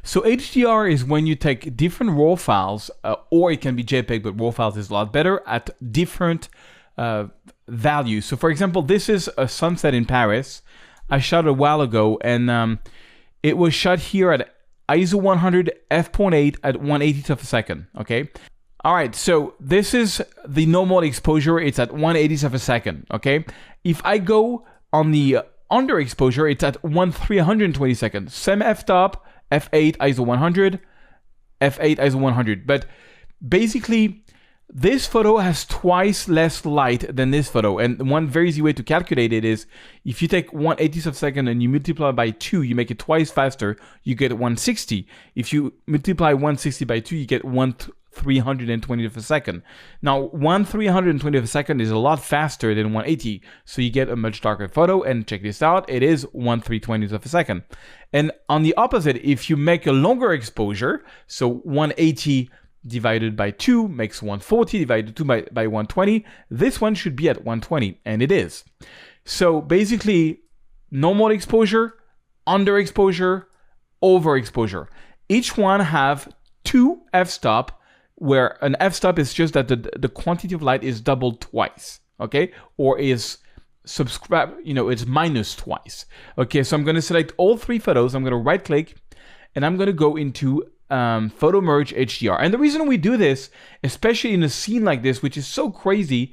So HDR is when you take different RAW files, or it can be JPEG, but RAW files is a lot better at different values. So for example, this is a sunset in Paris. I shot a while ago, and it was shot here at ISO 100 f.8 at 1/80th of a second, okay? All right, so this is the normal exposure. It's at 1/80th of a second, okay? If I go on the underexposure, it's at 1/320 seconds. Same f-stop, f8 ISO 100, f8 ISO 100. But basically, this photo has twice less light than this photo. And one very easy way to calculate it is if you take 1/80th of a second and you multiply by 2, you make it twice faster, you get 160. If you multiply 160 by 2, you get 1/320 of a second. Now, 1/320 of a second is a lot faster than 180, so you get a much darker photo. And check this out, it is 1/320 of a second. And on the opposite, if you make a longer exposure, so 180 divided by 2 makes 140, divided 2 by 120, this one should be at 120, and it is. So basically, normal exposure, underexposure, overexposure. Each one have 2 f-stop, where an f-stop is just that the quantity of light is doubled twice, okay? Or is it's minus twice. Okay, so I'm gonna select all 3 photos, I'm gonna right click, and I'm gonna go into photo merge HDR. And the reason we do this, especially in a scene like this, which is so crazy,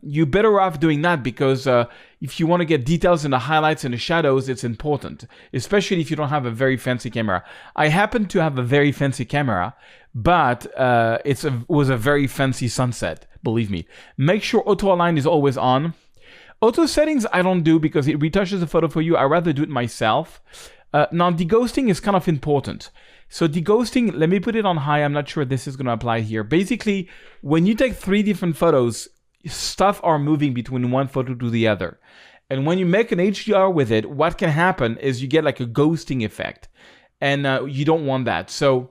you're better off doing that, because if you want to get details in the highlights and the shadows, it's important, especially if you don't have a very fancy camera. I happen to have a very fancy camera, but it was a very fancy sunset, believe me. Make sure auto align is always on. Auto settings I don't do because it retouches the photo for you. I rather do it myself. Now deghosting is kind of important. So deghosting, let me put it on high. I'm not sure this is going to apply here. Basically, when you take 3 different photos, stuff are moving between one photo to the other. And when you make an HDR with it, what can happen is you get like a ghosting effect. And you don't want that. So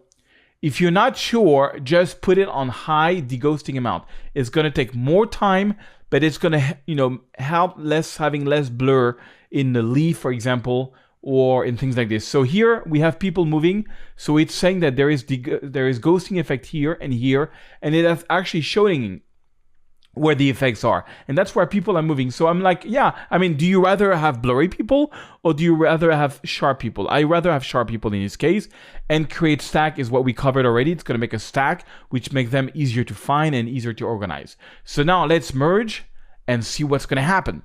if you're not sure, just put it on high deghosting amount. It's going to take more time, but it's going to help having less blur in the leaf, for example, or in things like this. So here we have people moving. So it's saying that there is ghosting effect here, and it is actually showing where the effects are. And that's where people are moving. So I'm like, yeah, I mean, do you rather have blurry people or do you rather have sharp people? I rather have sharp people in this case. And create stack is what we covered already. It's going to make a stack, which makes them easier to find and easier to organize. So now let's merge and see what's going to happen.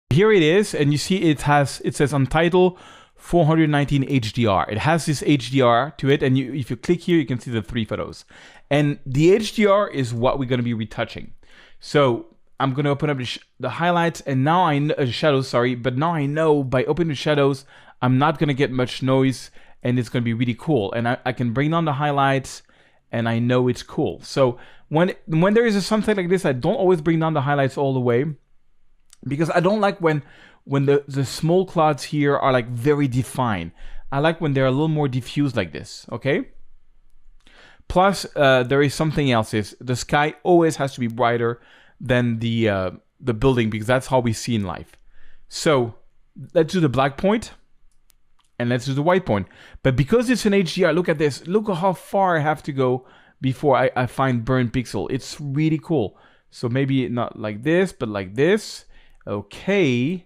Here it is, and you see it says on title 419 HDR. It has this HDR to it, and if you click here, you can see the 3 photos. And the HDR is what we're going to be retouching. So I'm going to open up the highlights, and now shadows, sorry, but now I know by opening the shadows, I'm not going to get much noise, and it's going to be really cool. And I can bring down the highlights, and I know it's cool. So when there is something like this, I don't always bring down the highlights all the way, because I don't like when the small clouds here are like very defined. I like when they're a little more diffused like this, okay? Plus, there is something else, is the sky always has to be brighter than the building, because that's how we see in life. So let's do the black point, and let's do the white point. But because it's an HDR, look at this. Look at how far I have to go before I find burnt pixel. It's really cool. So maybe not like this, but like this. Okay,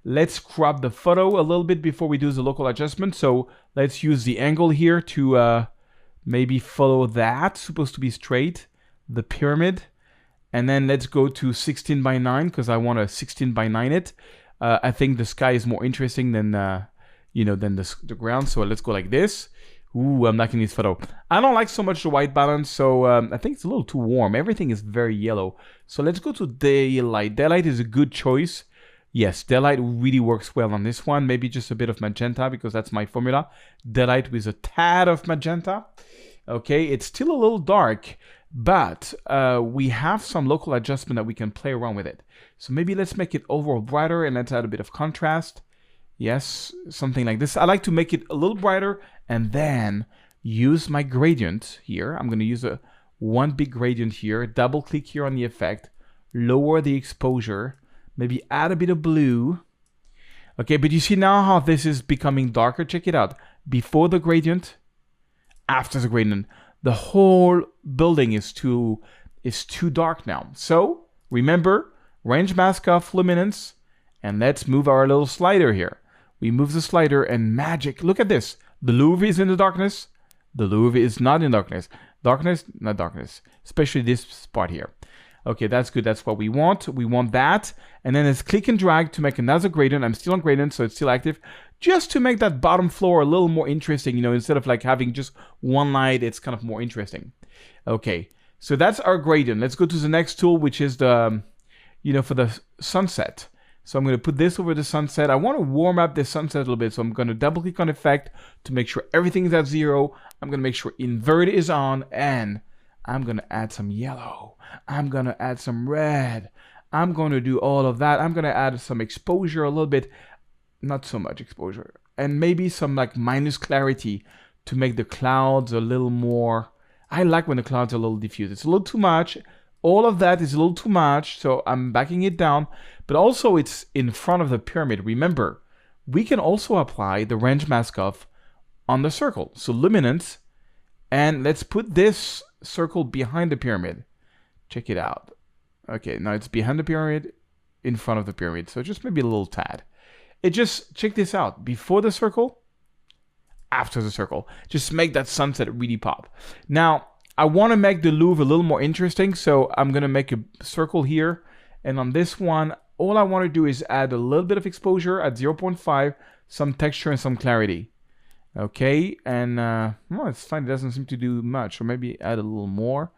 let's crop the photo a little bit before we do the local adjustment. So let's use the angle here to maybe follow that. Supposed to be straight, the pyramid. And then let's go to 16 by 9 because I want to 16 by 9 it. I think the sky is more interesting than than the ground. So let's go like this. Ooh, I'm liking this photo. I don't like so much the white balance, so I think it's a little too warm. Everything is very yellow. So let's go to daylight. Daylight is a good choice. Yes, daylight really works well on this one. Maybe just a bit of magenta because that's my formula. Daylight with a tad of magenta. Okay, it's still a little dark, but we have some local adjustment that we can play around with it. So maybe let's make it overall brighter and let's add a bit of contrast. Yes, something like this. I like to make it a little brighter and then use my gradient here. I'm going to use one big gradient here. Double click here on the effect. Lower the exposure. Maybe add a bit of blue. Okay, but you see now how this is becoming darker? Check it out. Before the gradient, after the gradient. The whole building is too dark now. So remember, range mask off luminance, and let's move our little slider here. We move the slider and magic. Look at this. The Louvre is in the darkness. The Louvre is not in darkness. Darkness, not darkness. Especially this spot here. Okay, that's good. That's what we want. We want that. And then let's click and drag to make another gradient. I'm still on gradient, so it's still active. Just to make that bottom floor a little more interesting, you know, instead of like having just one light, it's kind of more interesting. Okay, so that's our gradient. Let's go to the next tool, which is the, you know, for the sunset. So I'm going to put this over the sunset. I want to warm up the sunset a little bit. So I'm going to double click on effect to make sure everything is at 0. I'm going to make sure invert is on, and I'm going to add some yellow. I'm going to add some red. I'm going to do all of that. I'm going to add some exposure a little bit. Not so much exposure. And maybe some like minus clarity to make the clouds a little more. I like when the clouds are a little diffused. It's a little too much. All of that is a little too much. So I'm backing it down. But also it's in front of the pyramid. Remember, we can also apply the range mask off on the circle. So luminance. And let's put this circle behind the pyramid. Check it out. Okay, now it's behind the pyramid, in front of the pyramid. So just maybe a little tad. It just, check this out. Before the circle, after the circle. Just make that sunset really pop. Now, I want to make the Louvre a little more interesting. So I'm going to make a circle here. And on this one, all I want to do is add a little bit of exposure at 0.5, some texture and some clarity. Okay, and well, it's fine. It doesn't seem to do much. Or maybe add a little more.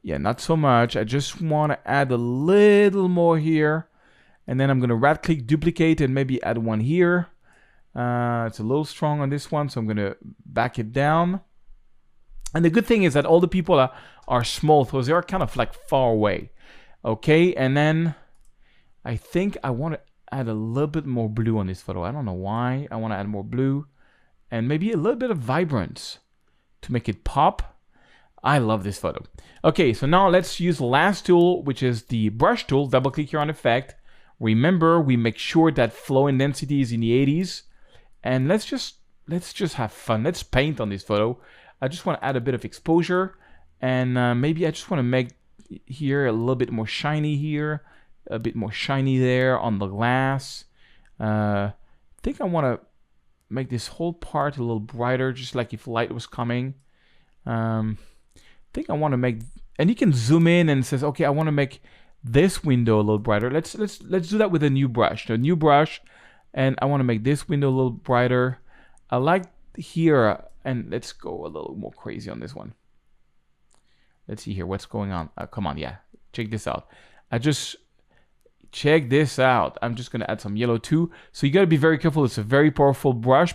Yeah, not so much. I just want to add a little more here. And then I'm going to right click, duplicate, and maybe add one here. It's a little strong on this one, so I'm going to back it down. And the good thing is that all the people are small, so they are kind of like far away. Okay, and then I think I want to add a little bit more blue on this photo. I don't know why. I want to add more blue. And maybe a little bit of vibrance to make it pop. I love this photo. Okay, so now let's use the last tool, which is the brush tool. Double click here on effect. Remember, we make sure that flow and density is in the 80s. And let's just have fun. Let's paint on this photo. I just want to add a bit of exposure. And maybe I just want to make here a little bit more shiny here. A bit more shiny there on the glass. I think I want to make this whole part a little brighter, just like if light was coming. I think I want to make, and you can zoom in and it says, okay, I want to make this window a little brighter. Let's do that with a new brush. A new brush, and I want to make this window a little brighter. I like here, and let's go a little more crazy on this one. Let's see here what's going on. Come on, yeah, check this out. Check this out. I'm just gonna add some yellow too. So you gotta be very careful. It's a very powerful brush,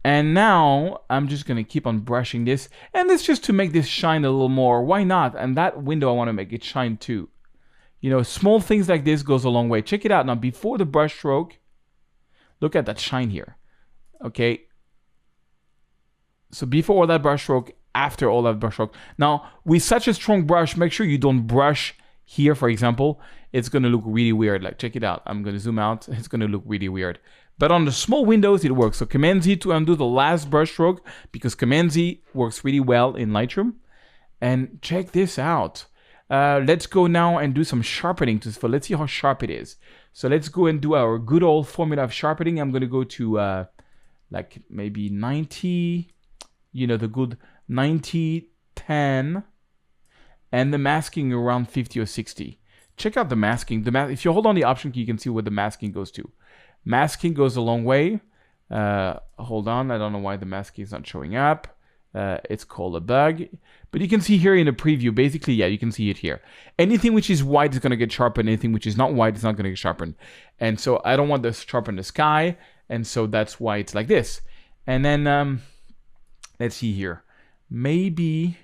and now I'm just gonna keep on brushing this. And it's just to make this shine a little more. Why not? And that window, I wanna make it shine too. You know, small things like this goes a long way. Check it out. Now, before the brush stroke, look at that shine here. Okay. So before all that brush stroke, after all that brush stroke. Now, with such a strong brush, make sure you don't brush here, for example. It's going to look really weird. Like, check it out. I'm going to zoom out. It's going to look really weird. But on the small windows, it works. So Command Z to undo the last brush stroke, because Command Z works really well in Lightroom. And check this out. Let's go now and do some sharpening to this photo. Let's see how sharp it is. So let's go and do our good old formula of sharpening. I'm going to go to like maybe 90, you know, the good 90, 10, and the masking around 50 or 60. Check out the masking. If you hold on the Option key, you can see where the masking goes to. Masking goes a long way. Hold on. I don't know why the masking is not showing up. It's called a bug. But you can see here in the preview, basically, yeah, you can see it here. Anything which is white is going to get sharpened. Anything which is not white is not going to get sharpened. And so I don't want to sharpen the sky. And so that's why it's like this. And then let's see here. Maybe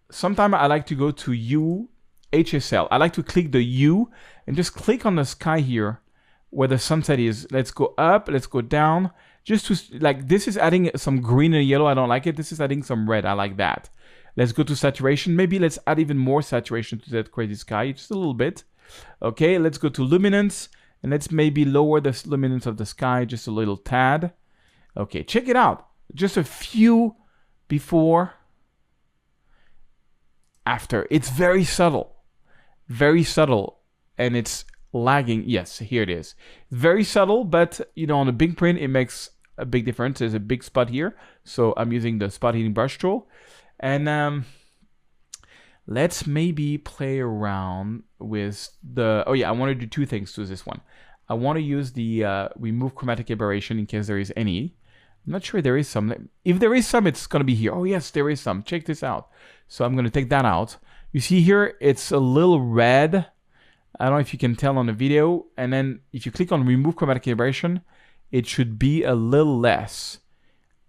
sometimes I like to go to U, HSL. I like to click the U and just click on the sky here where the sunset is. Let's go up, let's go down. Just to, like, this is adding some green and yellow. I don't like it. This is adding some red. I like that. Let's go to saturation. Maybe let's add even more saturation to that crazy sky, just a little bit. Okay, let's go to luminance. And let's maybe lower the luminance of the sky just a little tad. Okay, check it out. Just a few before, after. It's very subtle, and it's lagging. Yes, here it is. Very subtle, but you know, on a big print, it makes a big difference. There's a big spot here, so I'm using the spot heating brush tool, and let's maybe play around with the. Oh yeah, I want to do two things to this one. I want to use the remove chromatic aberration in case there is any. I'm not sure there is some. If there is some, it's going to be here. Oh, yes, there is some. Check this out. So I'm going to take that out. You see here, it's a little red. I don't know if you can tell on the video. And then if you click on remove chromatic aberration, it should be a little less.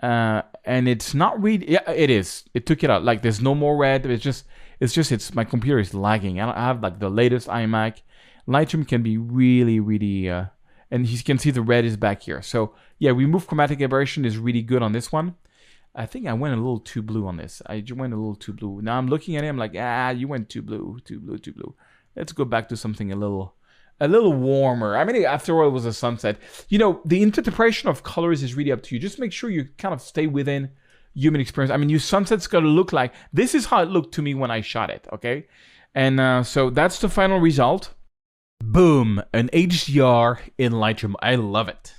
And it's not really, yeah, it is. It took it out. Like there's no more red. It's my computer is lagging. I have like the latest iMac. Lightroom can be really, really, and you can see the red is back here. So yeah, remove chromatic aberration is really good on this one. I think I went a little too blue on this. I went a little too blue. Now I'm looking at it, I'm like, you went too blue, too blue, too blue. Let's go back to something a little warmer. I mean, after all, it was a sunset. You know, the interpretation of colors is really up to you. Just make sure you kind of stay within human experience. I mean, your sunset's got to look like, this is how it looked to me when I shot it, okay? And so that's the final result. Boom, an HDR in Lightroom. I love it.